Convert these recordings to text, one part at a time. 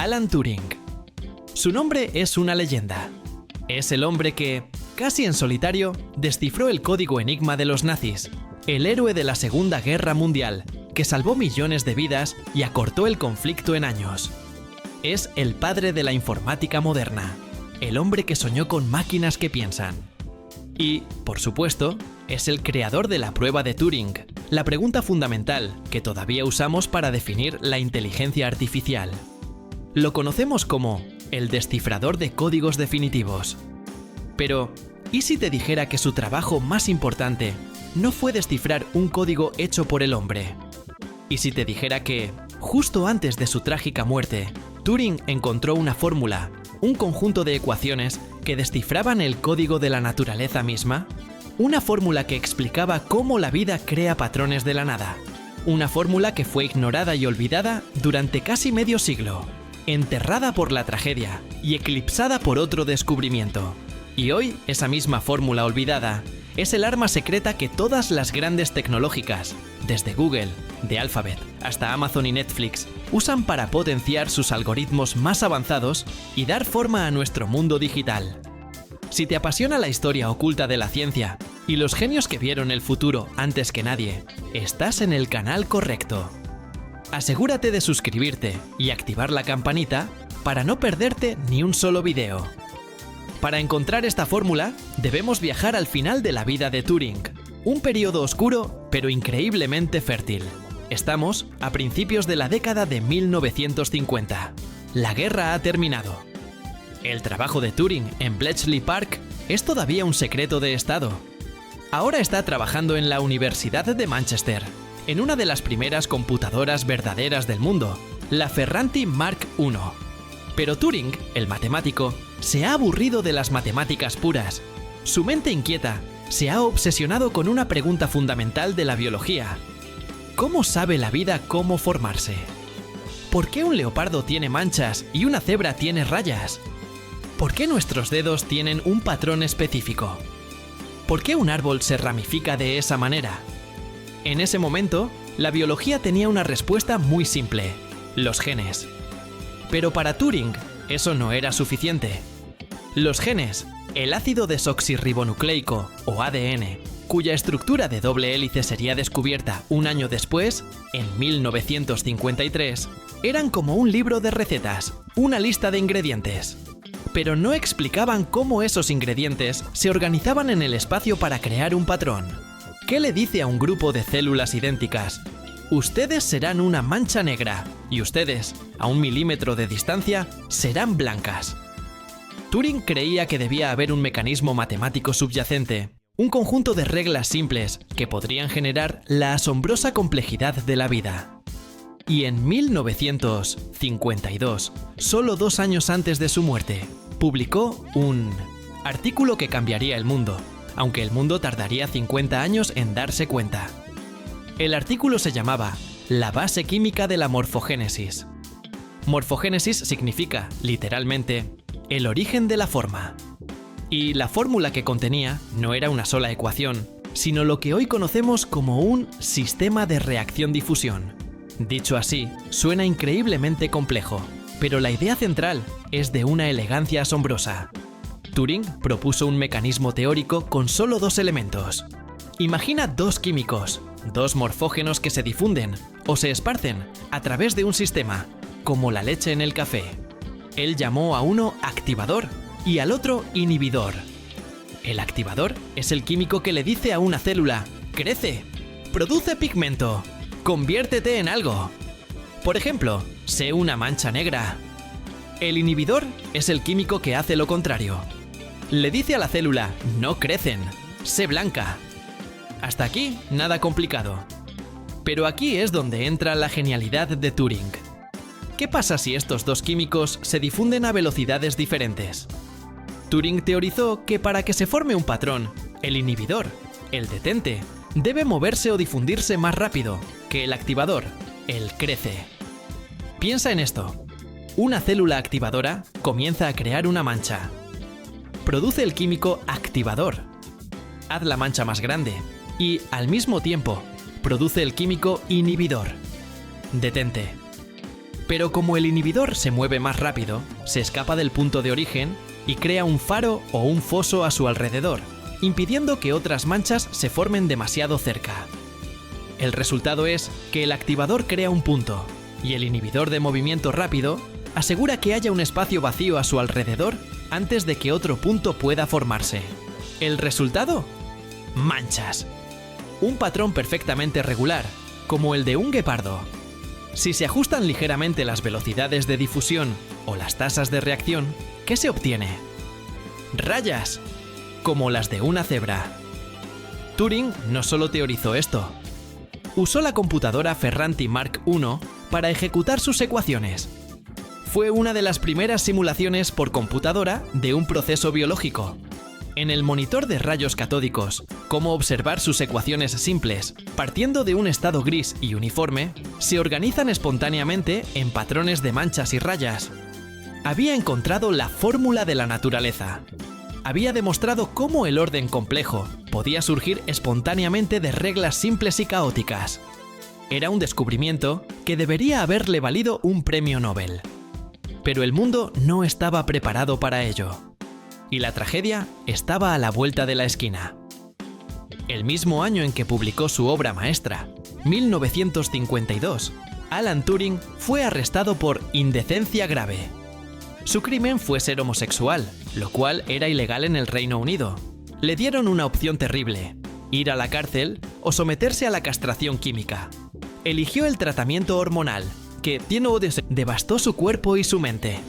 Alan Turing. Su nombre es una leyenda. Es el hombre que, casi en solitario, descifró el código enigma de los nazis, el héroe de la Segunda Guerra Mundial, que salvó millones de vidas y acortó el conflicto en años. Es el padre de la informática moderna, el hombre que soñó con máquinas que piensan. Y, por supuesto, es el creador de la prueba de Turing, la pregunta fundamental que todavía usamos para definir la inteligencia artificial. Lo conocemos como el descifrador de códigos definitivos. Pero, ¿y si te dijera que su trabajo más importante no fue descifrar un código hecho por el hombre? ¿Y si te dijera que, justo antes de su trágica muerte, Turing encontró una fórmula, un conjunto de ecuaciones que descifraban el código de la naturaleza misma? Una fórmula que explicaba cómo la vida crea patrones de la nada. Una fórmula que fue ignorada y olvidada durante casi medio siglo, enterrada por la tragedia y eclipsada por otro descubrimiento. Y hoy, esa misma fórmula olvidada es el arma secreta que todas las grandes tecnológicas, desde Google, de Alphabet, hasta Amazon y Netflix, usan para potenciar sus algoritmos más avanzados y dar forma a nuestro mundo digital. Si te apasiona la historia oculta de la ciencia y los genios que vieron el futuro antes que nadie, estás en el canal correcto. Asegúrate de suscribirte y activar la campanita para no perderte ni un solo video. Para encontrar esta fórmula, debemos viajar al final de la vida de Turing, un periodo oscuro pero increíblemente fértil. Estamos a principios de la década de 1950. La guerra ha terminado. El trabajo de Turing en Bletchley Park es todavía un secreto de Estado. Ahora está trabajando en la Universidad de Manchester, en una de las primeras computadoras verdaderas del mundo, la Ferranti Mark I. Pero Turing, el matemático, se ha aburrido de las matemáticas puras. Su mente inquieta se ha obsesionado con una pregunta fundamental de la biología. ¿Cómo sabe la vida cómo formarse? ¿Por qué un leopardo tiene manchas y una cebra tiene rayas? ¿Por qué nuestros dedos tienen un patrón específico? ¿Por qué un árbol se ramifica de esa manera? En ese momento, la biología tenía una respuesta muy simple: los genes. Pero para Turing, eso no era suficiente. Los genes, el ácido desoxirribonucleico, o ADN, cuya estructura de doble hélice sería descubierta un año después, en 1953, eran como un libro de recetas, una lista de ingredientes. Pero no explicaban cómo esos ingredientes se organizaban en el espacio para crear un patrón. ¿Qué le dice a un grupo de células idénticas? Ustedes serán una mancha negra, y ustedes, a 1 milímetro de distancia, serán blancas. Turing creía que debía haber un mecanismo matemático subyacente, un conjunto de reglas simples que podrían generar la asombrosa complejidad de la vida. Y en 1952, solo 2 años antes de su muerte, publicó un artículo que cambiaría el mundo, aunque el mundo tardaría 50 años en darse cuenta. El artículo se llamaba La base química de la morfogénesis. Morfogénesis significa, literalmente, el origen de la forma. Y la fórmula que contenía no era una sola ecuación, sino lo que hoy conocemos como un sistema de reacción-difusión. Dicho así, suena increíblemente complejo, pero la idea central es de una elegancia asombrosa. Turing propuso un mecanismo teórico con solo 2 elementos. Imagina 2 químicos, 2 morfógenos que se difunden o se esparcen a través de un sistema, como la leche en el café. Él llamó a uno activador y al otro inhibidor. El activador es el químico que le dice a una célula: crece, produce pigmento, conviértete en algo. Por ejemplo, sé una mancha negra. El inhibidor es el químico que hace lo contrario. Le dice a la célula: no crecen, sé blanca. Hasta aquí, nada complicado. Pero aquí es donde entra la genialidad de Turing. ¿Qué pasa si estos 2 químicos se difunden a velocidades diferentes? Turing teorizó que para que se forme un patrón, el inhibidor, el detente, debe moverse o difundirse más rápido que el activador, el crece. Piensa en esto. Una célula activadora comienza a crear una mancha. Produce el químico activador. Haz la mancha más grande y, al mismo tiempo, produce el químico inhibidor. Detente. Pero como el inhibidor se mueve más rápido, se escapa del punto de origen y crea un faro o un foso a su alrededor, impidiendo que otras manchas se formen demasiado cerca. El resultado es que el activador crea un punto, y el inhibidor de movimiento rápido asegura que haya un espacio vacío a su alrededor antes de que otro punto pueda formarse. ¿El resultado? Manchas. Un patrón perfectamente regular, como el de un guepardo. Si se ajustan ligeramente las velocidades de difusión o las tasas de reacción, ¿qué se obtiene? Rayas, como las de una cebra. Turing no solo teorizó esto. Usó la computadora Ferranti Mark I para ejecutar sus ecuaciones. Fue una de las primeras simulaciones por computadora de un proceso biológico. En el monitor de rayos catódicos, cómo observar sus ecuaciones simples, partiendo de un estado gris y uniforme, se organizan espontáneamente en patrones de manchas y rayas. Había encontrado la fórmula de la naturaleza. Había demostrado cómo el orden complejo podía surgir espontáneamente de reglas simples y caóticas. Era un descubrimiento que debería haberle valido un premio Nobel. Pero el mundo no estaba preparado para ello. Y la tragedia estaba a la vuelta de la esquina. El mismo año en que publicó su obra maestra, 1952, Alan Turing fue arrestado por indecencia grave. Su crimen fue ser homosexual, lo cual era ilegal en el Reino Unido. Le dieron una opción terrible: ir a la cárcel o someterse a la castración química. Eligió el tratamiento hormonal, que devastó su cuerpo y su mente.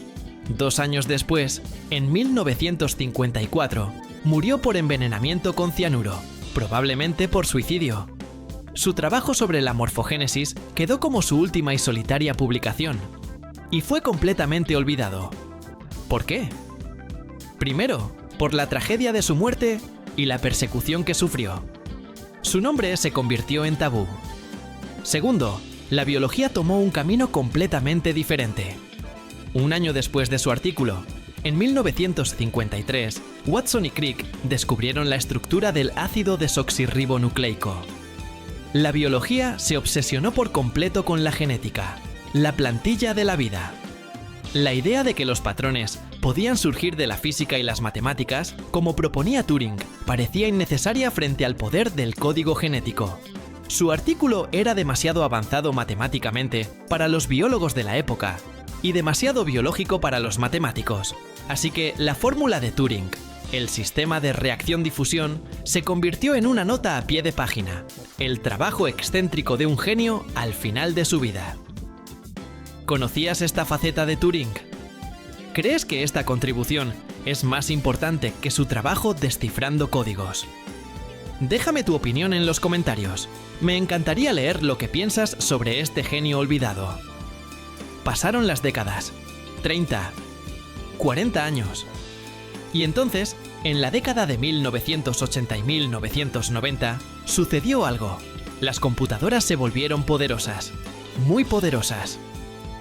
2 años después, en 1954, murió por envenenamiento con cianuro, probablemente por suicidio. Su trabajo sobre la morfogénesis quedó como su última y solitaria publicación, y fue completamente olvidado. ¿Por qué? Primero, por la tragedia de su muerte y la persecución que sufrió. Su nombre se convirtió en tabú. Segundo, la biología tomó un camino completamente diferente. Un año después de su artículo, en 1953, Watson y Crick descubrieron la estructura del ácido desoxirribonucleico. La biología se obsesionó por completo con la genética, la plantilla de la vida. La idea de que los patrones podían surgir de la física y las matemáticas, como proponía Turing, parecía innecesaria frente al poder del código genético. Su artículo era demasiado avanzado matemáticamente para los biólogos de la época y demasiado biológico para los matemáticos. Así que la fórmula de Turing, el sistema de reacción-difusión, se convirtió en una nota a pie de página, el trabajo excéntrico de un genio al final de su vida. ¿Conocías esta faceta de Turing? ¿Crees que esta contribución es más importante que su trabajo descifrando códigos? Déjame tu opinión en los comentarios. Me encantaría leer lo que piensas sobre este genio olvidado. Pasaron las décadas, 30, 40 años. Y entonces, en la década de 1980 y 1990, sucedió algo. Las computadoras se volvieron poderosas, muy poderosas.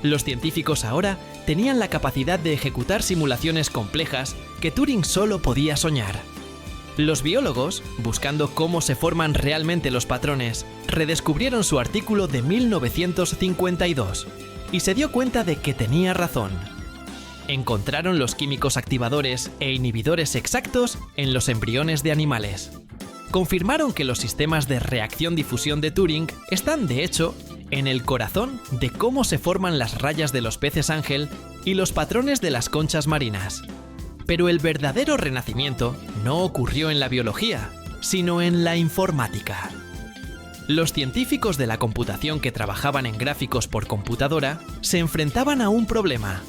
Los científicos ahora tenían la capacidad de ejecutar simulaciones complejas que Turing solo podía soñar. Los biólogos, buscando cómo se forman realmente los patrones, redescubrieron su artículo de 1952 y se dio cuenta de que tenía razón. Encontraron los químicos activadores e inhibidores exactos en los embriones de animales. Confirmaron que los sistemas de reacción-difusión de Turing están, de hecho, en el corazón de cómo se forman las rayas de los peces ángel y los patrones de las conchas marinas. Pero el verdadero renacimiento no ocurrió en la biología, sino en la informática. Los científicos de la computación que trabajaban en gráficos por computadora se enfrentaban a un problema: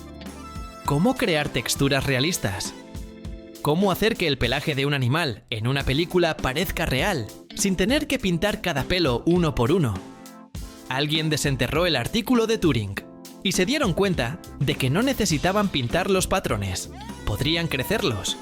¿cómo crear texturas realistas? ¿Cómo hacer que el pelaje de un animal en una película parezca real, sin tener que pintar cada pelo uno por uno? Alguien desenterró el artículo de Turing y se dieron cuenta de que no necesitaban pintar los patrones, podrían crecerlos.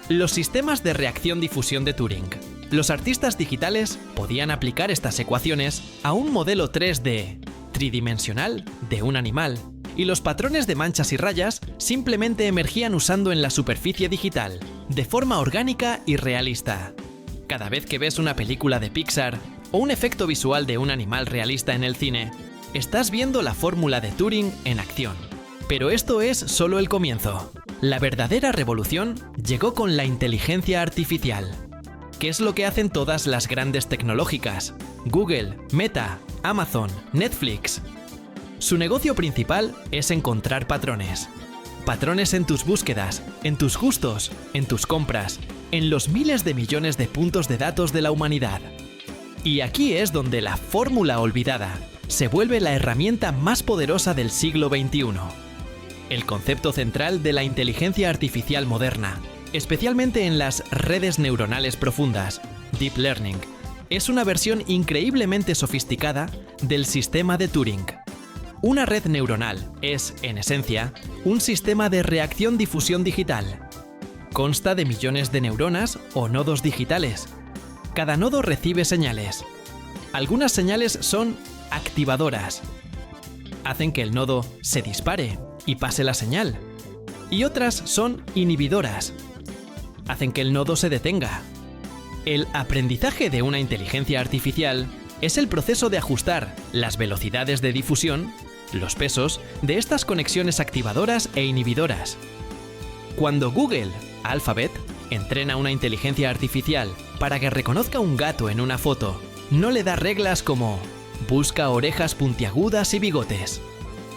Los sistemas de reacción-difusión de Turing. Los artistas digitales podían aplicar estas ecuaciones a un modelo 3D, tridimensional, de un animal, y los patrones de manchas y rayas simplemente emergían usando en la superficie digital, de forma orgánica y realista. Cada vez que ves una película de Pixar o un efecto visual de un animal realista en el cine, Estás viendo la fórmula de Turing en acción. Pero esto es solo el comienzo. La verdadera revolución llegó con la inteligencia artificial. ¿Qué es lo que hacen todas las grandes tecnológicas? Google, Meta, Amazon, Netflix. Su negocio principal es encontrar patrones. Patrones en tus búsquedas, en tus gustos, en tus compras, en los miles de millones de puntos de datos de la humanidad. Y aquí es donde la fórmula olvidada se vuelve la herramienta más poderosa del siglo XXI. El concepto central de la inteligencia artificial moderna, especialmente en las redes neuronales profundas, Deep Learning, es una versión increíblemente sofisticada del sistema de Turing. Una red neuronal es, en esencia, un sistema de reacción-difusión digital. Consta de millones de neuronas o nodos digitales. Cada nodo recibe señales. Algunas señales son activadoras. Hacen que el nodo se dispare y pase la señal. Y otras son inhibidoras. Hacen que el nodo se detenga. El aprendizaje de una inteligencia artificial es el proceso de ajustar las velocidades de difusión, los pesos, de estas conexiones activadoras e inhibidoras. Cuando Google, Alphabet, entrena una inteligencia artificial para que reconozca un gato en una foto, no le da reglas como busca orejas puntiagudas y bigotes.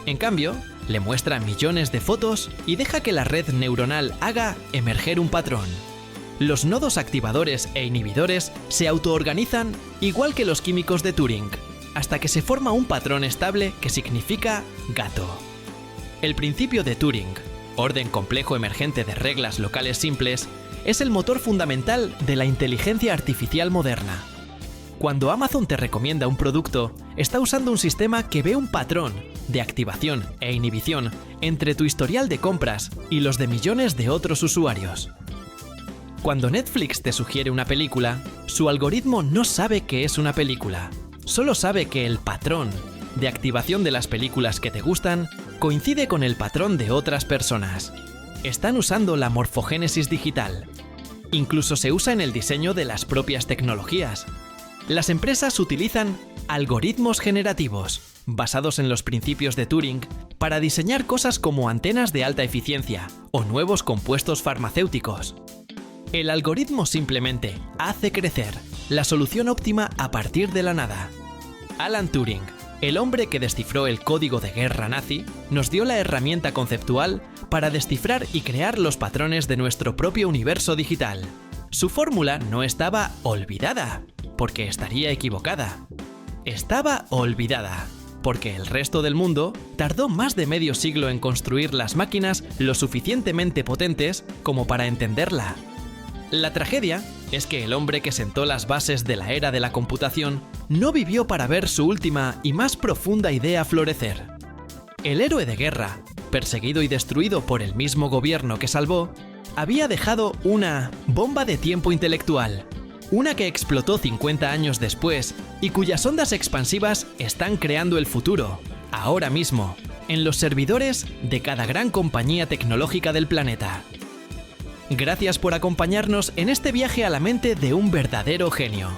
En cambio, le muestra millones de fotos y deja que la red neuronal haga emerger un patrón. Los nodos activadores e inhibidores se autoorganizan igual que los químicos de Turing, hasta que se forma un patrón estable que significa gato. El principio de Turing, orden complejo emergente de reglas locales simples, es el motor fundamental de la inteligencia artificial moderna. Cuando Amazon te recomienda un producto, está usando un sistema que ve un patrón de activación e inhibición entre tu historial de compras y los de millones de otros usuarios. Cuando Netflix te sugiere una película, su algoritmo no sabe que es una película. Solo sabe que el patrón de activación de las películas que te gustan coincide con el patrón de otras personas. Están usando la morfogénesis digital. Incluso se usa en el diseño de las propias tecnologías. Las empresas utilizan algoritmos generativos, basados en los principios de Turing, para diseñar cosas como antenas de alta eficiencia o nuevos compuestos farmacéuticos. El algoritmo simplemente hace crecer la solución óptima a partir de la nada. Alan Turing, el hombre que descifró el código de guerra nazi, nos dio la herramienta conceptual para descifrar y crear los patrones de nuestro propio universo digital. Su fórmula no estaba olvidada, porque estaría equivocada. Estaba olvidada, porque el resto del mundo tardó más de medio siglo en construir las máquinas lo suficientemente potentes como para entenderla. La tragedia es que el hombre que sentó las bases de la era de la computación no vivió para ver su última y más profunda idea florecer. El héroe de guerra, perseguido y destruido por el mismo gobierno que salvó, había dejado una bomba de tiempo intelectual, una que explotó 50 años después y cuyas ondas expansivas están creando el futuro, ahora mismo, en los servidores de cada gran compañía tecnológica del planeta. Gracias por acompañarnos en este viaje a la mente de un verdadero genio.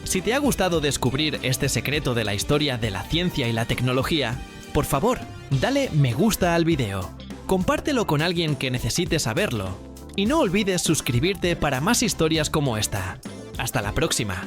Si te ha gustado descubrir este secreto de la historia de la ciencia y la tecnología, por favor, dale me gusta al video, compártelo con alguien que necesite saberlo y no olvides suscribirte para más historias como esta. ¡Hasta la próxima!